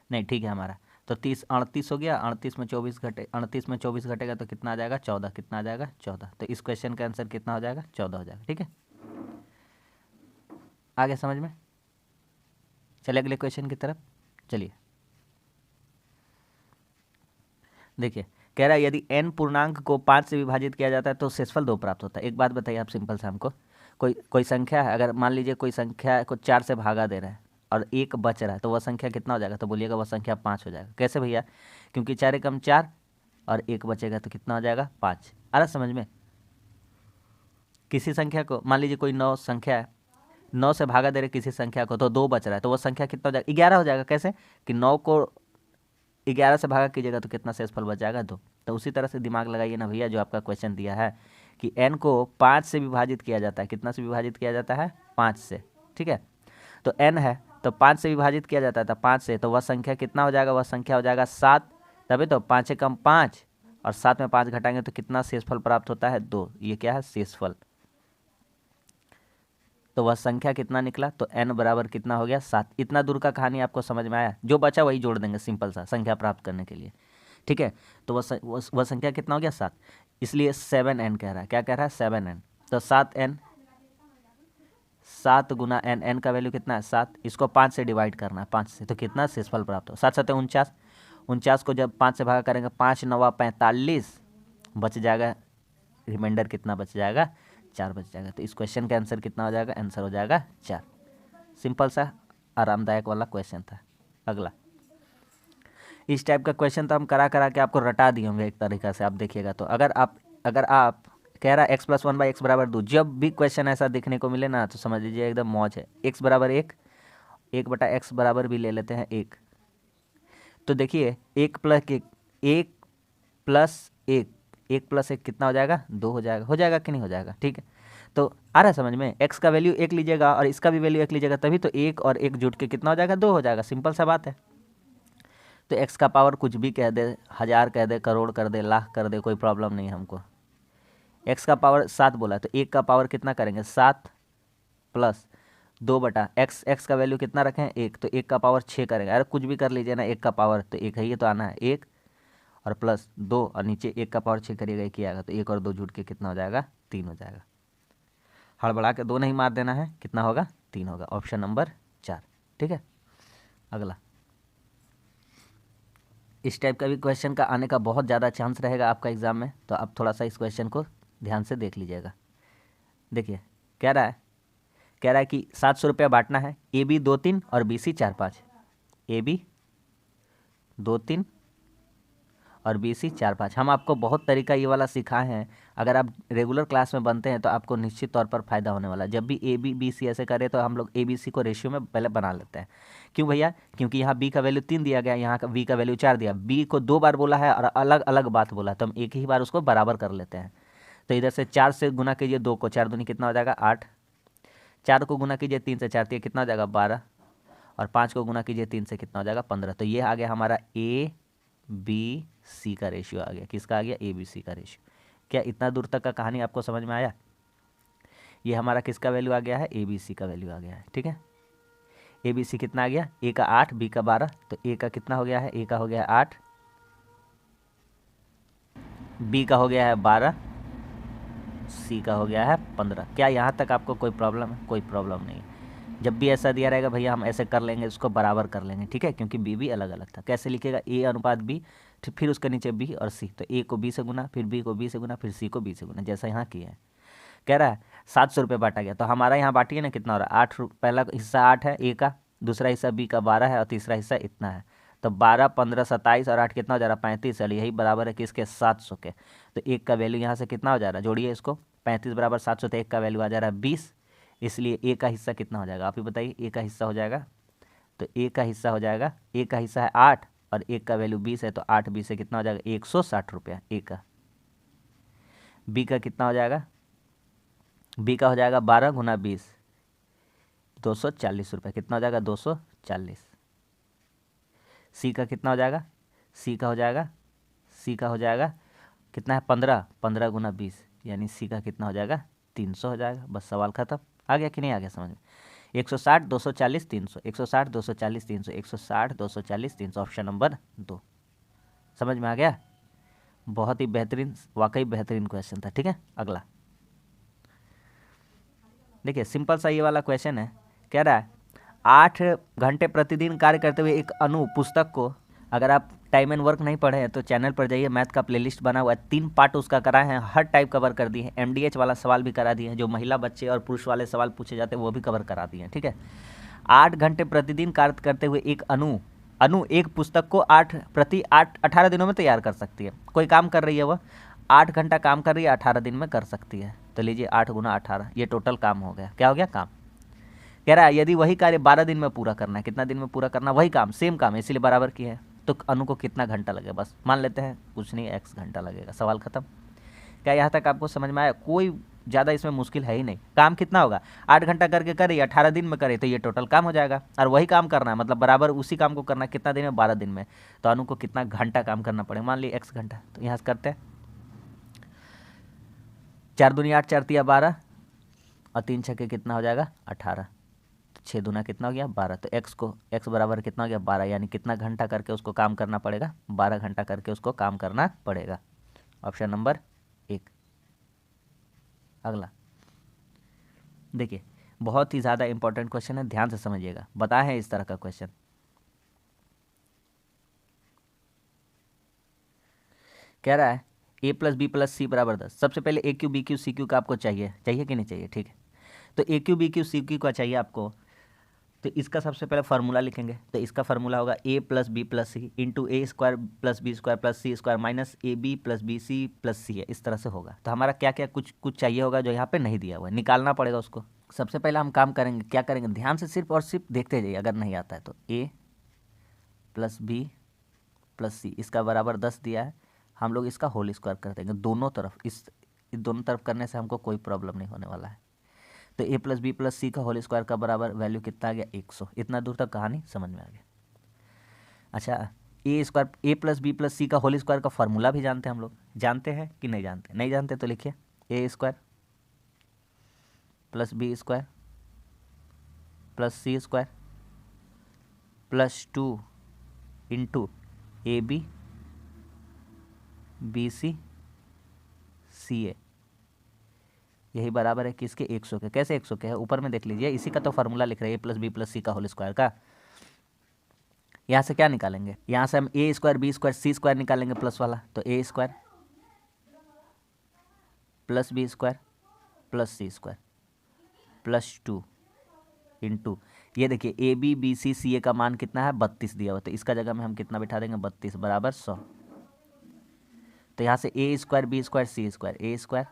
नहीं ठीक है हमारा, तो 30 38 हो गया, 38 में 24 घटे, 38 में 24 घटेगा तो कितना आ जाएगा, 14, कितना आ जाएगा, 14, तो इस क्वेश्चन का आंसर कितना हो जाएगा, 14 हो जाएगा। ठीक है, आगे समझ में। चलिए अगले क्वेश्चन की तरफ चलिए। देखिए, कह रहा है यदि n पूर्णांक को 5 से विभाजित किया जाता है तो शेषफल 2 प्राप्त होता है। एक बात बताइए आप सिंपल से हमको, कोई संख्या है, अगर मान लीजिए कोई संख्या को 4 से भागा दे रहा है और 1 बच रहा है तो वह संख्या कितना हो जाएगा, तो बोलिएगा वह संख्या 5 हो जाएगा। कैसे भैया, क्योंकि 4 एकम 4 और 1 बचेगा तो कितना हो जाएगा, 5। आ रहा समझ में। किसी संख्या को मान लीजिए कोई 9 संख्या है, 9 से भागा दे रहे किसी संख्या को तो 2 बच रहा है तो वह संख्या कितना हो जाएगा, 11 हो जाएगा। कैसे कि 9 को 11 से भागा कीजिएगा तो कितना शेषफल बच जाएगा, 2। तो उसी तरह से दिमाग लगाइए ना भैया, जो आपका क्वेश्चन दिया है कि n को 5 से विभाजित किया जाता है, कितना से विभाजित किया जाता है, 5 से। ठीक है, तो n है तो 5 से विभाजित किया जाता था 5 से, तो वह संख्या कितना हो जाएगा, वह संख्या हो जाएगा 7। तभी तो 5 एकम 5 और 7 में 5 घटाएंगे तो कितना शेषफल प्राप्त होता है, 2। ये क्या है, शेषफल। तो वह संख्या कितना निकला, तो n बराबर कितना हो गया, 7। इतना दूर का कहानी आपको समझ में आया, जो बचा वही जोड़ देंगे सिंपल सा संख्या प्राप्त करने के लिए। ठीक है, तो वह संख्या कितना हो गया, 7, इसलिए 7n कह रहा है। क्या कह रहा है, 7n। तो 7n, 7 गुना n का वैल्यू कितना है, 7, इसको 5 से डिवाइड करना है, 5 से, तो कितना शेषफल प्राप्त हो, 7 7 49, 49 को जब 5 से भागा करेंगे, 5 9 45 बच जाएगा, रिमाइंडर कितना बच जाएगा, 4 बच जाएगा। तो इस क्वेश्चन का आंसर कितना हो जाएगा, आंसर हो जाएगा 4। सिंपल सा आरामदायक वाला क्वेश्चन था। अगला, इस टाइप का क्वेश्चन तो हम करा के आपको रटा दिए होंगे एक तरीका से, आप देखिएगा तो। अगर आप कह रहा x + 1/x = 2, जब भी क्वेश्चन ऐसा देखने को मिले ना तो समझ लीजिए एकदम मौज है। x बराबर 1, 1/x बराबर भी ले लेते हैं 1। तो देखिए 1 + 1, 1 + 1, 1 + 1 कितना हो जाएगा, 2 हो जाएगा कि नहीं हो जाएगा। ठीक है, तो आ रहा है समझ में। x का वैल्यू 1 लीजिएगा और इसका भी वैल्यू 1 लीजिएगा, तभी तो 1 और 1 जुट के कितना हो जाएगा, 2 हो जाएगा। सिंपल सा बात है। तो x का पावर कुछ भी कह दे, 1000 कह दे, करोड़ कर दे, लाख कर दे, कोई प्रॉब्लम नहीं है हमको। x का पावर 7 बोला तो 1 का पावर कितना करेंगे, 7 + 2/x, x का वैल्यू कितना रखें, 1, तो 1 का पावर 6 करेंगे। अरे कुछ भी कर लीजिए ना, 1 का पावर तो 1 है, ये तो आना है 1 और प्लस 2 और नीचे 1 का पावर 6 करिएगा, 1 ही आएगा, तो 1 और 2 जुट के कितना हो जाएगा, 3 हो जाएगा। हड़बड़ा के 2 नहीं मार देना है, कितना होगा, 3 होगा। Option number 4। ठीक है, अगला, इस टाइप का भी क्वेश्चन का आने का बहुत ज़्यादा चांस रहेगा आपका एग्जाम में, तो आप थोड़ा सा इस क्वेश्चन को ध्यान से देख लीजिएगा। देखिए कह रहा है कि 700 रुपया बांटना है, AB 2 3 और BC 4 5। AB 2 3 और BC 4 5। हम आपको बहुत तरीका ये वाला सिखाए हैं, अगर आप रेगुलर क्लास में बनते हैं तो आपको निश्चित तौर पर फायदा होने वाला है। जब भी AB BC ऐसे करें तो हम लोग ABC को रेशियो में पहले बना लेते हैं। क्यों भैया, क्योंकि यहाँ B का वैल्यू 3 दिया गया, यहाँ का B का वैल्यू 4 दिया, B को 2 बार बोला है और अलग अलग बात बोला, तो हम एक ही बार उसको बराबर कर लेते हैं। तो इधर से 4 से गुना कीजिए 2 को, 4 दूनी कितना हो जाएगा, 8, 4 को गुना कीजिए 3 से, 4 3 कितना हो जाएगा, 12, और 5 को गुना कीजिए 3 से, कितना हो जाएगा, 15। तो ये आ गया हमारा ABC का रेशियो आ गया। किसका आ गया, ABC का रेशियो। क्या इतना दूर तक का कहानी आपको समझ में आया। ये हमारा किसका वैल्यू आ गया है, ABC का वैल्यू आ गया है। ठीक है, ABC कितना आ गया, A का 8, B का 12, तो A का कितना हो गया है, A का हो गया है 8, B का हो गया है 12, C का हो गया है 15। क्या यहाँ तक आपको कोई प्रॉब्लम है, कोई प्रॉब्लम नहीं है। जब भी ऐसा दिया रहेगा भैया हम ऐसे कर लेंगे, इसको बराबर कर लेंगे। ठीक है, क्योंकि B भी अलग अलग था। कैसे लिखेगा, A/B, फिर उसके नीचे B और C, तो A को B से गुना, फिर B को B से गुना, फिर C को B से गुना, जैसा यहाँ किया है। कह रहा है 700 रुपये बांटा गया, तो हमारा यहाँ बांटिए ना कितना हो रहा है, 8 पहला हिस्सा 8 है ए का, दूसरा हिस्सा बी का 12 है और तीसरा हिस्सा इतना है। तो 12, 15, 27 और 8 कितना हो जा रहा है, 35। चलिए यही बराबर है किसके, 700 के। तो एक का वैल्यू यहाँ से कितना हो जा रहा है, जोड़िए इसको, 35 बराबर 700, तो एक का वैल्यू आ जा रहा है 20। इसलिए ए का हिस्सा कितना हो जाएगा, आप ही बताइए। ए का हिस्सा हो जाएगा, तो ए का हिस्सा हो जाएगा, ए का हिस्सा है 8 और एक का वैल्यू 20 है, तो 8 20 से कितना हो जाएगा, 160 रुपया ए का। बी का कितना हो जाएगा, बी का हो जाएगा 12 गुना 20, 240 रुपये, कितना हो जाएगा, 240। सी का कितना हो जाएगा, सी का हो जाएगा, सी का हो जाएगा कितना है, 15, 15 गुना 20, यानी सी का कितना हो जाएगा, 300 हो जाएगा। बस सवाल खत्म। आ गया कि नहीं आ गया समझ में। 160, 240, 300, 160, 240, 300, 160, 240, 300, ऑप्शन नंबर 2। समझ में आ गया। बहुत ही बेहतरीन, वाकई बेहतरीन क्वेश्चन था। ठीक है, अगला देखिए, सिंपल सा ये वाला क्वेश्चन है। कह रहा है 8 घंटे प्रतिदिन कार्य करते हुए एक अनु पुस्तक को, अगर आप टाइम एंड वर्क नहीं पढ़े हैं तो चैनल पर जाइए, मैथ का प्लेलिस्ट बना हुआ है, 3 पार्ट उसका कराए हैं, हर टाइप कवर कर दिए हैं, एमडीएच वाला सवाल भी करा दिए हैं, जो महिला बच्चे और पुरुष वाले सवाल पूछे जाते हैं वो भी कवर करा दिए हैं। ठीक है, 8 घंटे प्रतिदिन कार्य करते हुए एक अनु एक पुस्तक को 18 दिनों में तैयार कर सकती है। कोई काम कर रही है, वह 8 घंटा काम कर रही है, 18 दिन में कर सकती है। तो लीजिए 8 गुना 18, ये टोटल काम हो गया। क्या हो गया, काम। कह रहा है यदि वही कार्य 12 दिन में पूरा करना है, कितना दिन में पूरा करना, वही काम, सेम काम है, इसीलिए बराबर की है, तो अनु को कितना घंटा लगेगा, बस मान लेते हैं कुछ नहीं, x घंटा लगेगा। सवाल खत्म। क्या यहाँ तक आपको समझ में आया। कोई ज़्यादा इसमें मुश्किल है ही नहीं। काम कितना होगा, 8 घंटा करके करे, 18 दिन में करे, तो ये टोटल काम हो जाएगा। और वही काम करना है, मतलब बराबर उसी काम को करना है, कितना दिन में, 12 दिन में। तो अनु को कितना घंटा काम करना पड़ेगा, मान लीजिए x घंटा। तो यहाँ से करते हैं, 4 दूनी 8, 4 तिया 12 और 3 छक्के कितना हो जाएगा, 18। 6 दूना कितना हो गया, 12। तो x बराबर कितना हो गया, 12, यानी कितना घंटा करके उसको काम करना पड़ेगा, 12 घंटा करके उसको काम करना पड़ेगा। Option number 1। अगला देखिए, बहुत ही ज़्यादा इंपॉर्टेंट क्वेश्चन है, ध्यान से समझिएगा। बताए हैं इस तरह का क्वेश्चन। कह रहा है a plus B plus C बराबर 10। सबसे पहले A cube B cube C cube का आपको चाहिए कि नहीं चाहिए, ठीक है। तो A cube B cube C cube का चाहिए आपको, तो इसका सबसे पहले फार्मूला लिखेंगे। तो इसका फार्मूला होगा a plus B plus C into A square plus B square plus C square minus A B plus B C plus C है, इस तरह से होगा। तो हमारा क्या क्या कुछ चाहिए होगा जो यहाँ पे नहीं दिया हुआ है, निकालना पड़ेगा उसको। सबसे पहले हम काम करेंगे, क्या करेंगे, ध्यान से सिर्फ और सिर्फ देखते जाइए, अगर नहीं आता है तो a प्लस बी प्लस सी, इसका बराबर 10 दिया है, हम लोग इसका होल स्क्वायर कर देंगे दोनों तरफ। इस दोनों तरफ करने से हमको कोई प्रॉब्लम नहीं होने वाला है। तो a प्लस बी प्लस सी का होल स्क्वायर का बराबर वैल्यू कितना आ गया, 100। इतना दूर तक कहानी समझ में आ गया। अच्छा, ए प्लस बी प्लस सी का होल स्क्वायर का फॉर्मूला भी जानते हैं हम लोग, जानते हैं कि नहीं जानते, नहीं जानते तो लिखिए A square plus B square plus C square plus 2 into A B C C A, यही बराबर है किसके, 100 के। कैसे 100 के है, ऊपर में देख लीजिए, इसी का तो फार्मूला लिख रहे हैं, ए प्लस बी प्लस सी का होल स्क्वायर का। यहाँ से क्या निकालेंगे, यहाँ से हम A square B square C square निकालेंगे प्लस वाला, तो A square plus B square plus C square plus 2 into, ये देखिए A B B C C ए का मान कितना है, 32 दिया हुआ, तो इसका जगह में हम कितना बिठा देंगे, 32 बराबर 100। तो यहाँ से ए square B square C square, ए square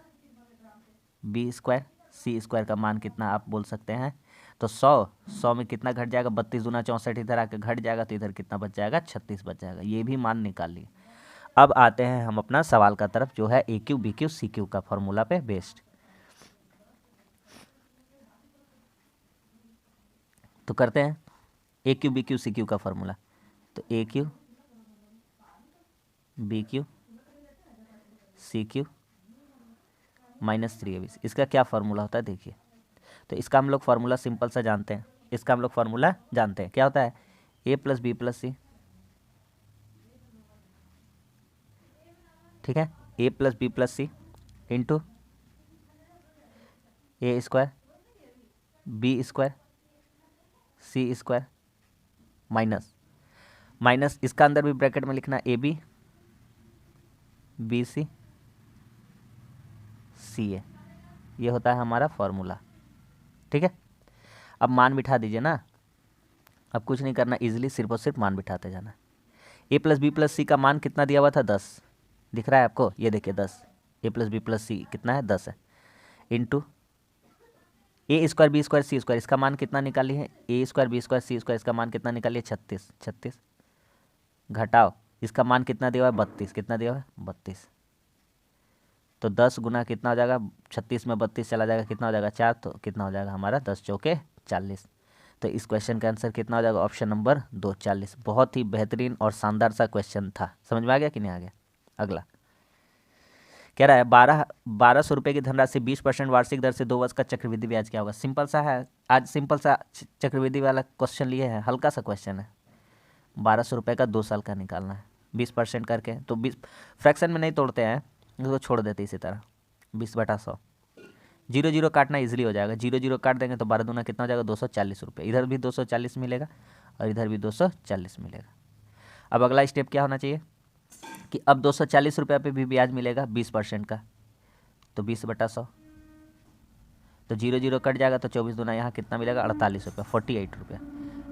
B square C square का मान कितना आप बोल सकते हैं, तो 100 में कितना घट जाएगा, 32 दूना 64, इधर आके घट जाएगा, तो इधर कितना बच जाएगा, 36 बच जाएगा। ये भी मान निकाल लिए। अब आते हैं हम अपना सवाल का तरफ, जो है A cube B cube C cube का फॉर्मूला पे बेस्ड। तो करते हैं A cube B cube C cube का फॉर्मूला। तो A cube B cube C cube minus 3ab, इसका क्या फार्मूला होता है देखिए। तो इसका हम लोग फार्मूला सिंपल सा जानते हैं, इसका हम लोग फार्मूला जानते हैं, क्या होता है, ए प्लस बी प्लस सी, ठीक है, ए plus B plus C into A square B square C square minus इसका अंदर भी ब्रैकेट में लिखना ए बी सी सी ए, ये होता है हमारा फॉर्मूला। ठीक है, अब मान बिठा दीजिए ना, अब कुछ नहीं करना, इजीली सिर्फ और सिर्फ मान बिठाते जाना। ए प्लस बी प्लस सी का मान कितना दिया हुआ था 10, दिख रहा है आपको, ये देखिए 10, ए प्लस बी प्लस सी कितना है 10 है, into A square B square C square, इसका मान कितना निकाली है, ए square B square C square, इसका मान कितना निकालिए 36, 36 घटाओ इसका मान कितना दिया हुआ है 32, कितना दिया हुआ है 32, तो 10 गुना कितना हो जाएगा, 36 में 32 चला जाएगा, कितना हो जाएगा 4, तो कितना हो जाएगा हमारा 10 चौके 40। तो इस क्वेश्चन का आंसर कितना हो जाएगा, ऑप्शन नंबर 2 40। बहुत ही बेहतरीन और शानदार सा क्वेश्चन था, समझ में आ गया कि नहीं आ गया। अगला कह रहा है 1200 रुपये की धनराशि 20% वार्षिक दर से 2 वर्ष का चक्रवृद्धि ब्याज क्या होगा। सिंपल सा है, आज सिंपल सा चक्रवृद्धि वाला क्वेश्चन लिए हैं, हल्का सा क्वेश्चन है। 1200 रुपये का 2 साल का निकालना है 20% करके, तो 20 फ्रैक्शन में नहीं तोड़ते हैं, उसको छोड़ देते इसी तरह 20/100, 0 0 काटना इजीली हो जाएगा, 0 0 काट देंगे तो 12 दूना कितना हो जाएगा 240 रुपये, इधर भी 240 मिलेगा और इधर भी 240 मिलेगा। अब अगला स्टेप क्या होना चाहिए कि अब 240 रुपये पे भी ब्याज मिलेगा 20% का, तो 20/100, तो 0 0 कट जाएगा, तो 24 दूना यहाँ कितना मिलेगा 48 रुपये, 48 रुपये।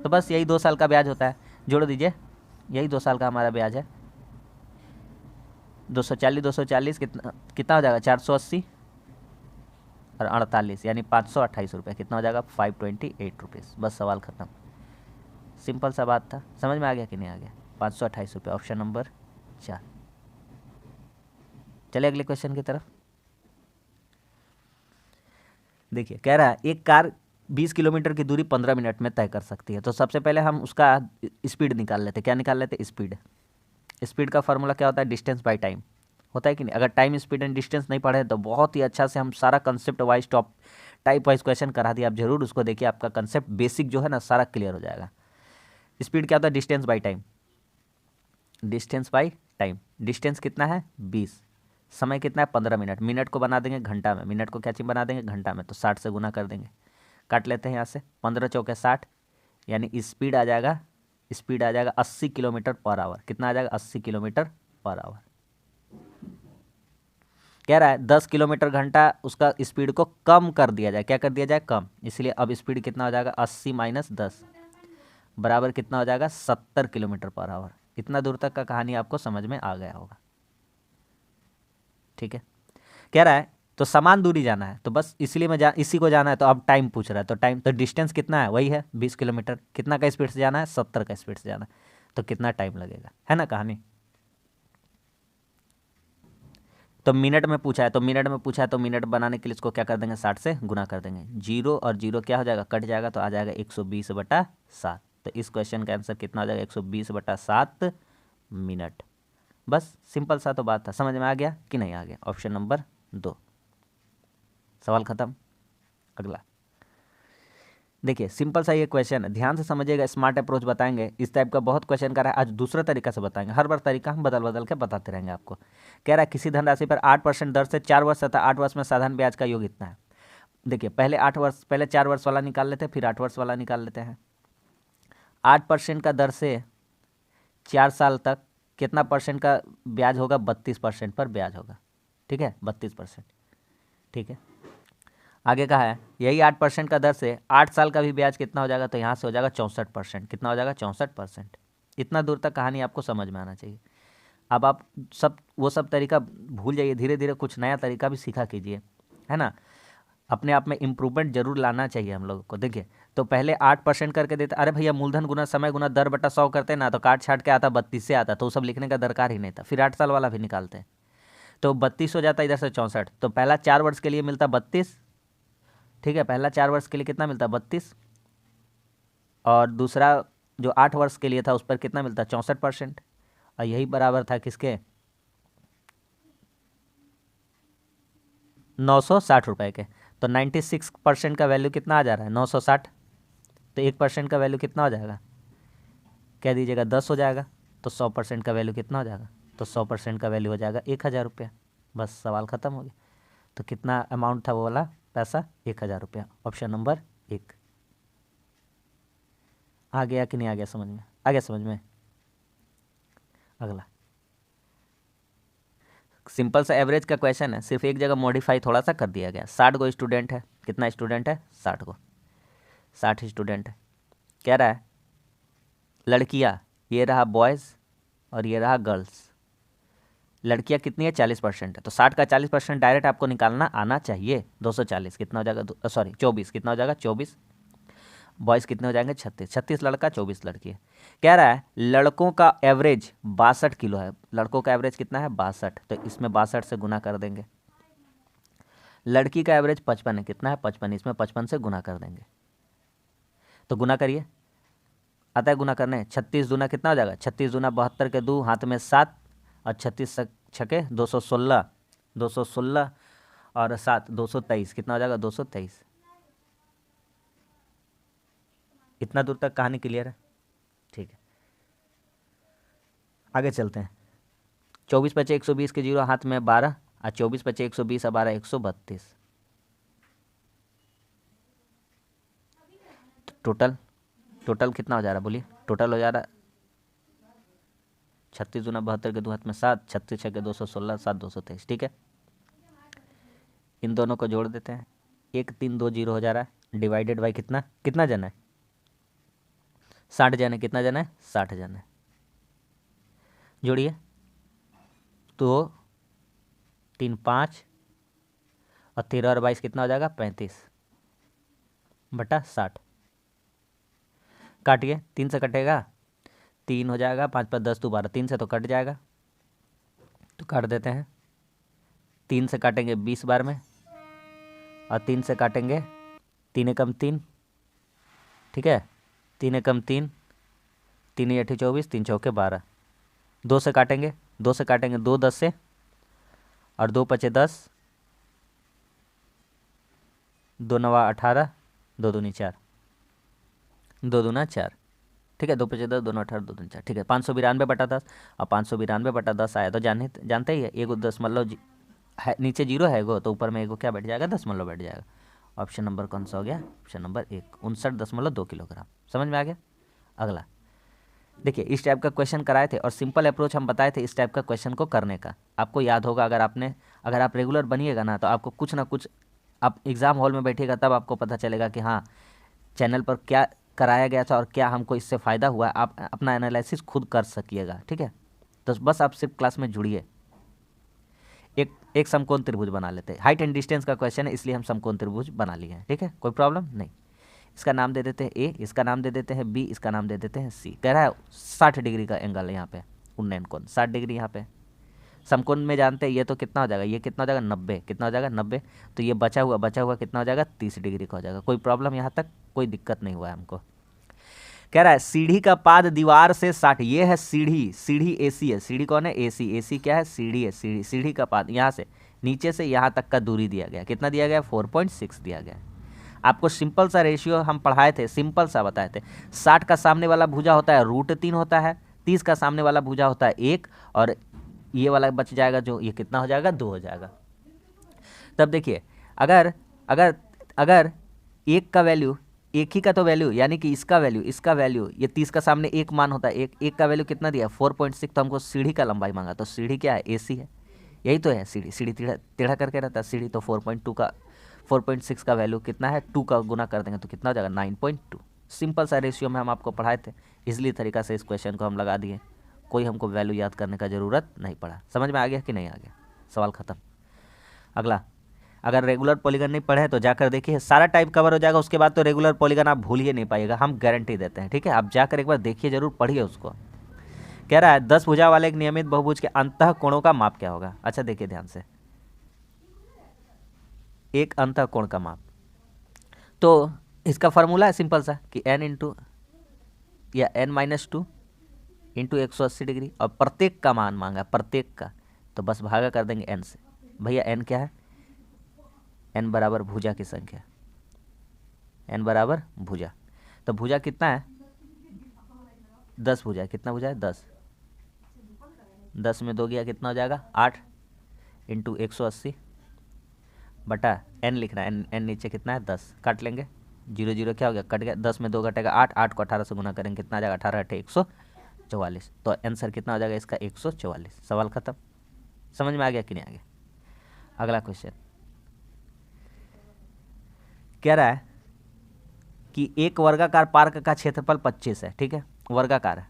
तो बस यही 2 साल का ब्याज होता है, जोड़ दीजिए, यही 2 साल का हमारा ब्याज है। 240 कितना कितना हो जाएगा 480 और 48 यानी 528 रुपये, कितना हो जाएगा 528 रुपीज़। बस सवाल ख़त्म, सिंपल सा बात था, समझ में आ गया कि नहीं आ गया। 528 रुपये, ऑप्शन नंबर 4। चले अगले क्वेश्चन की तरफ। देखिए कह रहा है एक कार 20 किलोमीटर की दूरी 15 मिनट में तय कर सकती है। तो सबसे पहले हम उसका स्पीड निकाल लेते, क्या निकाल लेते, स्पीड। स्पीड का फार्मूला क्या होता है, डिस्टेंस बाय टाइम, होता है कि नहीं। अगर टाइम स्पीड एंड डिस्टेंस नहीं पढ़े तो बहुत ही अच्छा से हम सारा concept wise type wise question करा दिया, आप जरूर उसको देखिए, आपका कंसेप्ट बेसिक जो है ना सारा क्लियर हो जाएगा। स्पीड क्या होता है, distance by time, distance by time, distance कितना है 20, समय कितना है 15 मिनट, मिनट को बना देंगे घंटा में, मिनट को क्या चीज बना देंगे घंटा में, तो 60 से गुना कर देंगे, काट लेते हैं यहाँ से, 15 चौके 60, यानी स्पीड आ जाएगा, स्पीड आ जाएगा 80 किलोमीटर पर आवर, कितना आ जाएगा 80 किलोमीटर पर आवर। कह रहा है 10 किलोमीटर घंटा उसका स्पीड को कम कर दिया जाए, क्या कर दिया जाए कम, इसलिए अब स्पीड कितना हो जाएगा 80 - 10 बराबर कितना हो जाएगा 70 किलोमीटर पर आवर। इतना दूर तक का कहानी आपको समझ में आ गया होगा, ठीक है। कह रहा है तो समान दूरी जाना है, तो बस इसलिए मैं इसी को जाना है, तो अब टाइम पूछ रहा है, तो टाइम तो डिस्टेंस कितना है वही है 20 किलोमीटर, कितना का स्पीड से जाना है 70 का स्पीड से जाना है, तो कितना टाइम लगेगा, है ना कहानी। तो मिनट में पूछा है, तो मिनट में पूछा है, तो मिनट बनाने के लिए इसको क्या कर देंगे 60 से गुना कर देंगे, 0 और 0 क्या हो जाएगा कट जाएगा, तो आ जाएगा 120/7। तो इस क्वेश्चन का आंसर कितना हो जाएगा 120/7 मिनट। बस सिंपल सा तो बात था, समझ में आ गया कि नहीं आ गया, ऑप्शन नंबर 2, सवाल खत्म। अगला देखिए सिंपल सा ये क्वेश्चन है, ध्यान से समझिएगा, स्मार्ट अप्रोच बताएंगे, इस टाइप का बहुत क्वेश्चन कर रहा है, आज दूसरा तरीका से बताएंगे, हर बार तरीका हम बदल बदल के बताते रहेंगे आपको। कह रहा है किसी धनराशि पर 8% दर से 4 वर्ष तथा 8 वर्ष में साधारण ब्याज का योग इतना है। देखिए पहले 8 वर्ष, पहले 4 वर्ष वाला निकाल लेते हैं, फिर 8 वर्ष वाला निकाल लेते हैं। 8% का दर से 4 साल तक कितना परसेंट का ब्याज होगा, 32% पर ब्याज होगा, ठीक है 32%, ठीक है। आगे कहा है यही 8% का दर से 8 साल का भी ब्याज कितना हो जाएगा, तो यहाँ से हो जाएगा 64%, कितना हो जाएगा 64%। इतना दूर तक कहानी आपको समझ में आना चाहिए। अब आप वो सब तरीका भूल जाइए, धीरे धीरे कुछ नया तरीका भी सीखा कीजिए, है ना। अपने आप में इम्प्रूवमेंट जरूर लाना चाहिए हम लोगों को। देखिए तो पहले 8% करके देते, अरे भैया मूलधन गुना समय गुना दर बटा 100 करते ना, तो काट छाट के आता 32 से आता, तो वो सब लिखने का दरकार ही नहीं था। फिर 8 साल वाला भी निकालते हैं, तो 32 हो जाता है, इधर से 64, तो पहला 4 वर्ष के लिए मिलता 32, ठीक है, पहला 4 वर्ष के लिए कितना मिलता 32, और दूसरा जो 8 वर्ष के लिए था उस पर कितना मिलता 64%, और यही बराबर था किसके 960 रुपये के। तो 96% का वैल्यू कितना आ जा रहा है 960, तो 1% का वैल्यू कितना हो जाएगा, कह दीजिएगा 10 हो जाएगा, तो 100% का वैल्यू कितना हो जाएगा, तो 100% का वैल्यू हो जाएगा 1000 रुपया। बस सवाल ख़त्म हो गया। तो कितना अमाउंट था वो वाला पैसा 1000 रुपया, ऑप्शन नंबर 1। आ गया कि नहीं आ गया समझ में, आ गया समझ में। अगला सिंपल सा एवरेज का क्वेश्चन है, सिर्फ एक जगह मॉडिफाई थोड़ा सा कर दिया गया। 60 गो स्टूडेंट है, कितना स्टूडेंट है? 60 गो, 60 स्टूडेंट है। कह रहा है लड़कियाँ, ये रहा बॉयज़ और ये रहा गर्ल्स। लड़कियाँ कितनी है? 40% है। तो 60 का 40% डायरेक्ट आपको निकालना आना चाहिए। 240 कितना हो जाएगा? सॉरी 24 कितना हो जाएगा? 24। बॉयज़ कितने हो जाएंगे? 36। 36 लड़का 24 लड़की है। कह रहा है लड़कों का एवरेज 62 किलो है। लड़कों का एवरेज कितना है? 62। तो इसमें 62 से गुना कर देंगे। लड़की का एवरेज 55 है। कितना है? 55। इसमें 55 से गुना कर देंगे। तो गुना करिए, आता है गुना करने। 36 दूना कितना हो जाएगा? 36 दूना 72 के 2 हाथ में 7 और 36 छके 216, 216 और 7 223 कितना हो जाएगा? 223। इतना दूर तक कहानी क्लियर है? ठीक है, आगे चलते हैं। 24 बचे 120 के 0 हाथ में 12 और 24 बचे 120 और 12 132। टोटल कितना हो जा रहा? बोलिए, टोटल हो जा रहा 36 दूना 72 के 2 हाथ में 7, 36 छके 216, 7 223। ठीक है, इन दोनों को जोड़ देते हैं। 1 3 2 0 हो जा रहा है, डिवाइडेड बाई कितना? कितना जन है? 60 जन है। कितना जन है? 60 जन है। जोड़िए, तो 3 5 और 13 और 22 कितना हो जाएगा? 35 बटा 60। काटिए, 3 से कटेगा 3 हो जाएगा, 5 पर 10 दोबारा 3 से तो कट जाएगा, तो काट देते हैं। 3 से काटेंगे 20 बार में और 3 से काटेंगे 3 एकम 3। ठीक है, 3 एकम 3, 3 8 24, 3 चौके 12। 2 से काटेंगे, 2 से काटेंगे 2 10 से और 2 पचे 10, 2 नवा 18, 2 दूनी 4, 2 दूना 4। ठीक है, 2 पचे 10, 2 नौ 18, 2 दूनी 4। ठीक है, 592 बटा 10 और 592 बटा 10 आया तो जानते ही है, एगो दशमलव है, नीचे 0 है एगो, तो ऊपर में एगो क्या बैठ जाएगा? दशमलव बैठ जाएगा। ऑप्शन नंबर कौन सा हो गया? Option number 1, 59.2 kilogram. समझ में आ गया? अगला देखिए, इस टाइप का क्वेश्चन कराए थे और सिंपल अप्रोच हम बताए थे इस टाइप का क्वेश्चन को करने का। आपको याद होगा, अगर आप रेगुलर बनिएगा ना, तो आपको कुछ ना कुछ, आप एग्ज़ाम हॉल में बैठिएगा तब आपको पता चलेगा कि हाँ, चैनल पर क्या कराया गया था और क्या हमको इससे फ़ायदा हुआ। आप अपना एनालिसिस खुद कर सकिएगा। ठीक है, तो बस आप सिर्फ क्लास में जुड़िए। एक समकोण त्रिभुज बना लेते हैं। हाइट एंड डिस्टेंस का क्वेश्चन है, इसलिए हम समकोण त्रिभुज बना लिए हैं। ठीक है, कोई प्रॉब्लम नहीं। इसका नाम दे देते हैं ए, इसका नाम दे देते हैं बी, इसका नाम दे देते हैं सी। कह रहा है 60 डिग्री का एंगल है यहाँ पे, उन्नयन कोण 60 डिग्री यहाँ पे। समकोण में जानते हैं ये तो कितना हो जाएगा? ये कितना हो जाएगा? 90। कितना हो जाएगा? 90। तो ये बचा हुआ कितना हो जाएगा? 30 डिग्री का हो जाएगा। कोई प्रॉब्लम यहाँ तक? कोई दिक्कत नहीं हुआ है हमको। कह रहा है सीढ़ी का पाद दीवार से 60, ये है सीढ़ी एसी है। सीढ़ी कौन है? एसी क्या है? सीढ़ी है। सीढ़ी का पाद यहाँ से नीचे से यहाँ तक का दूरी दिया गया। कितना दिया गया? 4.6 दिया गया। आपको सिंपल सा रेशियो हम पढ़ाए थे, सिंपल सा बताए थे। 60 का सामने वाला भुजा होता है √3 होता है, 30 का सामने वाला भुजा होता है 1, और ये वाला बच जाएगा जो, ये कितना हो जाएगा? 2 हो जाएगा। तब देखिए, अगर अगर अगर एक का वैल्यू, एक ही का तो वैल्यू, यानी कि इसका वैल्यू, ये 30 का सामने एक मान होता है, एक का वैल्यू कितना दिया? 4.6। तो हमको सीढ़ी का लंबाई मांगा, तो सीढ़ी क्या है? एसी है। यही तो है सीढ़ी टेढ़ा करके रहता है सीढ़ी। तो 4.6 का वैल्यू कितना है? 2 का गुना कर देंगे तो कितना हो जाएगा? 9.2। सिंपल सा रेशियो में हम आपको पढ़ाए थे, इसलिए तरीका से इस क्वेश्चन को हम लगा दिए। कोई हमको वैल्यू याद करने का ज़रूरत नहीं पड़ा। समझ में आ गया कि नहीं आ गया? सवाल ख़त्म। अगला, अगर रेगुलर पॉलीगन नहीं पढ़े तो जाकर देखिए, सारा टाइप कवर हो जाएगा। उसके बाद तो रेगुलर पॉलीगन आप भूल ही नहीं पाइएगा, हम गारंटी देते हैं। ठीक है, आप जाकर एक बार देखिए, जरूर पढ़िए उसको। कह रहा है 10 भुजा वाले एक नियमित बहुभुज के अंतः कोणों का माप क्या होगा? अच्छा देखिए ध्यान से, एक अंतः कोण का माप, तो इसका फॉर्मूला है सिंपल सा कि n-2 इंटू 180 डिग्री, और प्रत्येक का मान मांगा, प्रत्येक का, तो बस भागा कर देंगे n से। भैया n क्या है? n बराबर भुजा की संख्या, n बराबर भुजा। तो भुजा कितना है? 10 भुजा है। कितना भुजा है? 10। 10 में 2 गया, कितना हो जाएगा? 8 इंटू 180 बटा n लिखना है। n नीचे कितना है? 10। काट लेंगे, 0 0 क्या हो गया? कट गया। 10 में 2 घटेगा 8, 8 को 18 से गुना करेंगे, कितना आ जाएगा? 18 8 144। तो आंसर कितना हो जाएगा इसका? 144। सवाल खत्म। समझ में आ गया कि नहीं आ गया? अगला क्वेश्चन कह रहा है कि एक वर्गाकार पार्क का क्षेत्रफल 25 है, ठीक है, वर्गाकार है,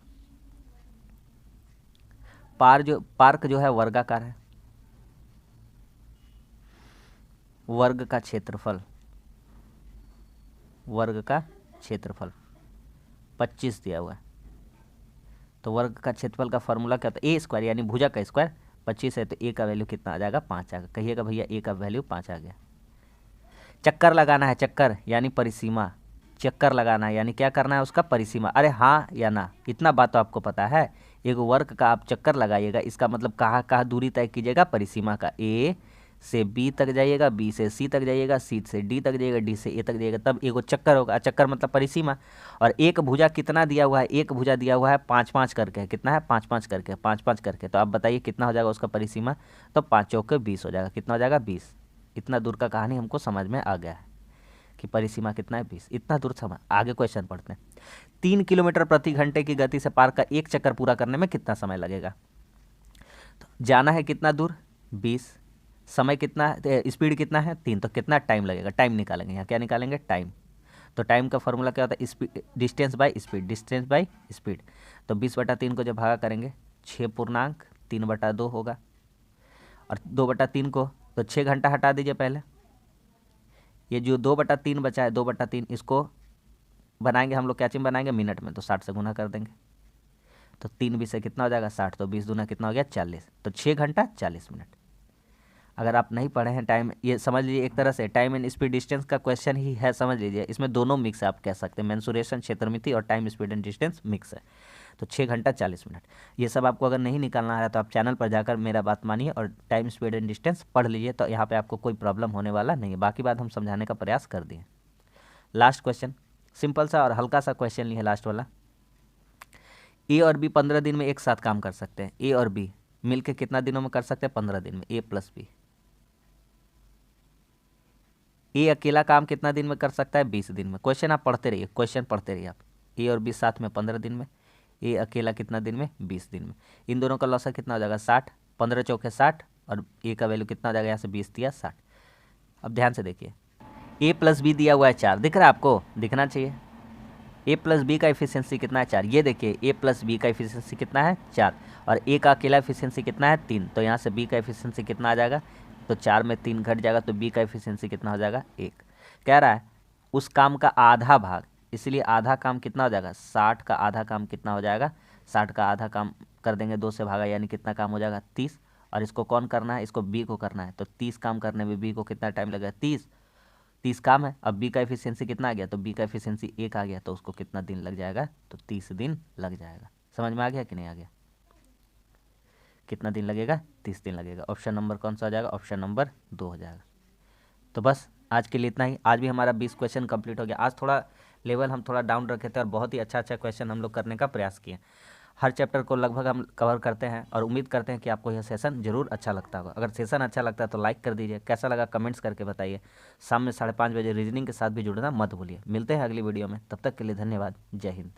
पार्क जो है वर्गाकार है, वर्ग का क्षेत्रफल 25 दिया हुआ है। तो वर्ग का क्षेत्रफल का फॉर्मूला क्या होता है? ए स्क्वायर, यानी भुजा का स्क्वायर 25 है, तो ए का वैल्यू कितना आ जाएगा? 5 आएगा। कहिएगा भैया ए का वैल्यू 5 आ गया। चक्कर लगाना है, चक्कर यानी परिसीमा, चक्कर लगाना है यानी क्या करना है? उसका परिसीमा। अरे हाँ या ना, इतना बात तो आपको पता है। एक वर्ग का आप चक्कर लगाइएगा, इसका मतलब कहाँ कहाँ दूरी तय कीजिएगा? परिसीमा का। ए से बी तक जाइएगा, बी से सी तक जाइएगा, सी से डी तक जाइएगा, डी से ए तक जाइएगा, तब एगो चक्कर होगा। चक्कर मतलब परिसीमा। और एक भुजा कितना दिया हुआ है? एक भुजा दिया हुआ है 5-5 करके। कितना है? 5-5 करके, 5-5 करके। तो आप बताइए कितना हो जाएगा उसका परिसीमा? तो 5 चौके 20 हो जाएगा। कितना हो जाएगा? 20। इतना दूर का कहानी हमको समझ में आ गया है कि परिसीमा कितना है? 20। इतना दूर समझ। आगे क्वेश्चन पढ़ते हैं। 3 किलोमीटर प्रति घंटे की गति से पार्क का एक चक्कर पूरा करने में कितना समय लगेगा? तो जाना है कितना दूर? 20। समय कितना है? स्पीड कितना है? 3। तो कितना टाइम लगेगा? टाइम निकालेंगे। यहाँ क्या निकालेंगे? टाइम। तो टाइम का फॉर्मूला क्या होता है? Speed, distance by speed, distance by speed. तो 20/3 को जब भागा करेंगे 6.3/2 होगा, और 2/3 को तो 6 घंटा हटा दीजिए पहले। ये जो 2/3 बचा है, 2/3 इसको बनाएंगे हम लोग, क्या चीज बनाएंगे? मिनट में। तो 60 से गुना कर देंगे। तो 3 20 से कितना हो जाएगा? 60। तो 20 दूना कितना हो गया? 40। तो 6 घंटा 40 मिनट। अगर आप नहीं पढ़े हैं टाइम, ये समझ लीजिए एक तरह से टाइम एंड स्पीड डिस्टेंस का क्वेश्चन ही है, समझ लीजिए। इसमें दोनों मिक्स है, आप कह सकते हैं। मेंसुरेशन, क्षेत्रमिति और time speed and distance mix है। तो 6 घंटा 40 मिनट। ये सब आपको अगर नहीं निकालना है तो आप चैनल पर जाकर मेरा बात मानिए और टाइम स्पीड एंड डिस्टेंस पढ़ लीजिए, तो यहाँ पे आपको कोई प्रॉब्लम होने वाला नहीं है। बाकी बात हम समझाने का प्रयास कर दिए। लास्ट क्वेश्चन सिंपल सा और हल्का सा क्वेश्चन लिए लास्ट वाला। ए और बी 15 दिन में एक साथ काम कर सकते हैं। ए और बी मिलकर कितना दिनों में कर सकते हैं? 15 दिन में। ए प्लस बी। ए अकेला काम कितना दिन में कर सकता है? 20 दिन में। क्वेश्चन आप पढ़ते रहिए, क्वेश्चन पढ़ते रहिए आप। ए और बी साथ में 15 दिन में, ए अकेला कितना दिन में? 20 दिन में। इन दोनों का लॉसा कितना हो जाएगा? 60। 15 चौके 60, और ए का वैल्यू कितना हो जाएगा? यहाँ से 20 दिया 60। अब ध्यान से देखिए, ए प्लस बी दिया हुआ है 4, दिख रहा है आपको? दिखना चाहिए। ए प्लस बी का एफिशिएंसी कितना है? 4। ये देखिए ए प्लस बी का एफिशिएंसी कितना है? 4। और ए का अकेला एफिशिएंसी कितना है? 3। तो यहाँ से बी का एफिशिएंसी कितना आ जाएगा? तो 4 में 3 घट जाएगा, तो बी का एफिशिएंसी कितना हो जाएगा? 1। कह रहा है उस काम का आधा भाग, इसलिए आधा काम कितना हो जाएगा? 60 का आधा काम कितना हो जाएगा? 60 का आधा काम कर देंगे 2 से भागा, यानी कितना काम हो जाएगा? 30। और इसको कौन करना है? इसको बी को करना है। तो 30 काम करने में बी को कितना टाइम लगेगा? 30 काम है। अब बी का एफिशिएंसी कितना आ गया? तो बी का एफिशिएंसी 1 आ गया, तो उसको कितना दिन लग जाएगा? तो 30 दिन लग जाएगा। समझ में आ गया कि नहीं आ गया? कितना दिन लगेगा? 30 दिन लगेगा। ऑप्शन नंबर कौन सा हो जाएगा? ऑप्शन नंबर 2 हो जाएगा। तो बस आज के लिए इतना ही। आज भी हमारा 20 क्वेश्चन कंप्लीट हो गया। आज थोड़ा लेवल हम थोड़ा डाउन रखे थे और बहुत ही अच्छा क्वेश्चन हम लोग करने का प्रयास किए। हर चैप्टर को लगभग हम कवर करते हैं और उम्मीद करते हैं कि आपको यह सेशन जरूर अच्छा लगता होगा। अगर सेशन अच्छा लगता है तो लाइक कर दीजिए, कैसा लगा कमेंट्स करके बताइए। शाम में 5:30 बजे रीजनिंग के साथ भी जुड़ना मत भूलिए। मिलते हैं अगली वीडियो में, तब तक के लिए धन्यवाद। जय हिंद।